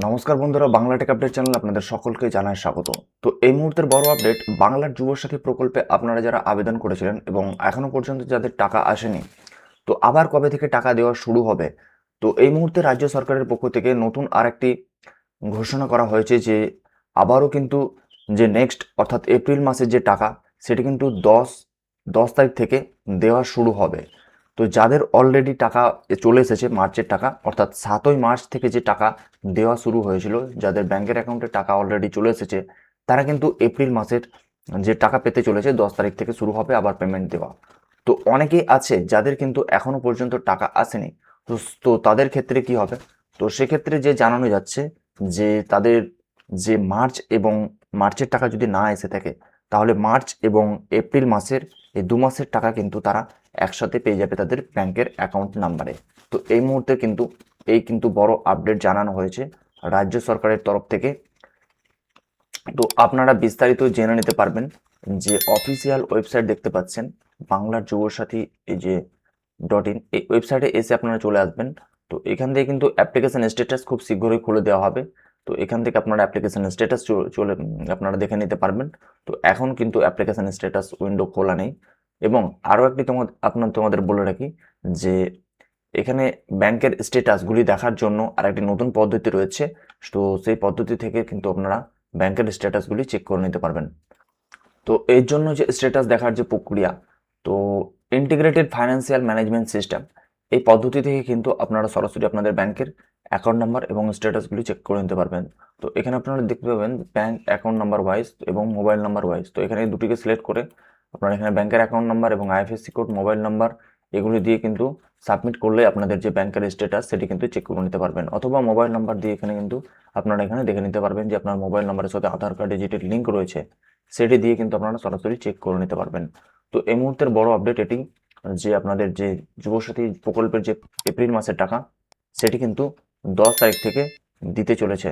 নমস্কার বন্ধুরা, Bangla take update চ্যানেলে আপনাদের সকলকে জানাই স্বাগত। তো এই মুহূর্তের বড় আপডেট, বাংলার যুবসাথী প্রকল্পে আপনারা যারা আবেদন করেছিলেন এবং এখনো পর্যন্ত যাদের টাকা আসেনি, তো আবার কবে থেকে টাকা দেওয়া শুরু হবে। তো এই মুহূর্তে রাজ্য সরকারের পক্ষ থেকে নতুন আরেকটি ঘোষণা করা হয়েছে যে আবারও কিন্তু যে নেক্সট অর্থাৎ এপ্রিল মাসের যে টাকা, সেটি কিন্তু দশ তারিখ থেকে দেওয়া শুরু হবে। তো যাদের অলরেডি টাকা চলে এসেছে মার্চের টাকা, অর্থাৎ 7ই মার্চ থেকে যে টাকা দেওয়া শুরু হয়েছিল, যাদের ব্যাংকের অ্যাকাউন্টে টাকা অলরেডি চলে এসেছে, তারা কিন্তু এপ্রিল মাসের যে টাকা পেতে চলেছে 10 তারিখ থেকে শুরু হবে আবার পেমেন্ট দেওয়া। তো অনেকেই আছে যাদের কিন্তু এখনো পর্যন্ত টাকা আসেনি। তো তো তাদের ক্ষেত্রে কি হবে? তো সেক্ষেত্রে যে জানানো যাচ্ছে যে তাদের যে মার্চের টাকা যদি না এসে থাকে, তাহলে মার্চ এবং এপ্রিল মাসের এই 2 মাসের টাকা কিন্তু তারা একসাথে পেয়ে যাবে তাদের ব্যাংকের অ্যাকাউন্ট নাম্বারে। তো এই মুহূর্তে কিন্তু বড় আপডেট জানানো হয়েছে রাজ্য সরকারের তরফ থেকে। তো আপনারা বিস্তারিত জেনে নিতে পারবেন যে অফিসিয়াল ওয়েবসাইট দেখতে পাচ্ছেন বাংলার যুবসাথী এই যে .in, এই ওয়েবসাইটে এসে আপনারা চলে আসবেন। তো এখান থেকে কিন্তু অ্যাপ্লিকেশন স্ট্যাটাস খুব শীঘ্রই খুলে দেওয়া হবে। তো এখান থেকে আপনারা অ্যাপ্লিকেশন স্ট্যাটাস আপনারা দেখে নিতে পারবেন। তো এখন কিন্তু অ্যাপ্লিকেশন স্ট্যাটাস উইন্ডো খোলা নেই। এবং আরও একটি তোমাদের বলে রাখি যে এখানে ব্যাংকের স্ট্যাটাসগুলি দেখার জন্য আরেকটি নতুন পদ্ধতি রয়েছে। তো সেই পদ্ধতি থেকে কিন্তু আপনারা ব্যাংকের স্ট্যাটাসগুলি চেক করে নিতে পারবেন। তো এর জন্য যে স্ট্যাটাস দেখার যে প্রক্রিয়া, তো ইন্টিগ্রেটেড ফাইন্যান্সিয়াল ম্যানেজমেন্ট সিস্টেম, এই পদ্ধতি থেকে কিন্তু আপনারা সরাসরি আপনাদের ব্যাংকের অ্যাকাউন্ট নাম্বার এবং স্ট্যাটাসগুলি চেক করে নিতে পারবেন। তো এখানে আপনারা দেখতে পাবেন ব্যাংক অ্যাকাউন্ট নাম্বার ওয়াইজ এবং মোবাইল নাম্বার ওয়াইজ। তো এখানে দুটিকে সিলেক্ট করে আপনারা এখানে ব্যাংকের অ্যাকাউন্ট নাম্বার এবং আইএফএসসি কোড, মোবাইল নাম্বার, এগুলি দিয়ে কিন্তু সাবমিট করলে আপনাদের যে ব্যাংকের স্ট্যাটাস সেটি কিন্তু চেক করে নিতে পারবেন। অথবা মোবাইল নাম্বার দিয়ে এখানে কিন্তু আপনারা এখানে দেখে নিতে পারবেন যে আপনার মোবাইল নাম্বারের সাথে আধার কার্ডে যেটি লিঙ্ক রয়েছে সেটি দিয়ে কিন্তু আপনারা সরাসরি চেক করে নিতে পারবেন। তো এই মুহূর্তের বড় আপডেট এটি যে আপনাদের যে যুবসাথী প্রকল্পের যে এপ্রিল মাসের টাকা, সেটি কিন্তু 10 তারিখ থেকে দিতে চলেছে।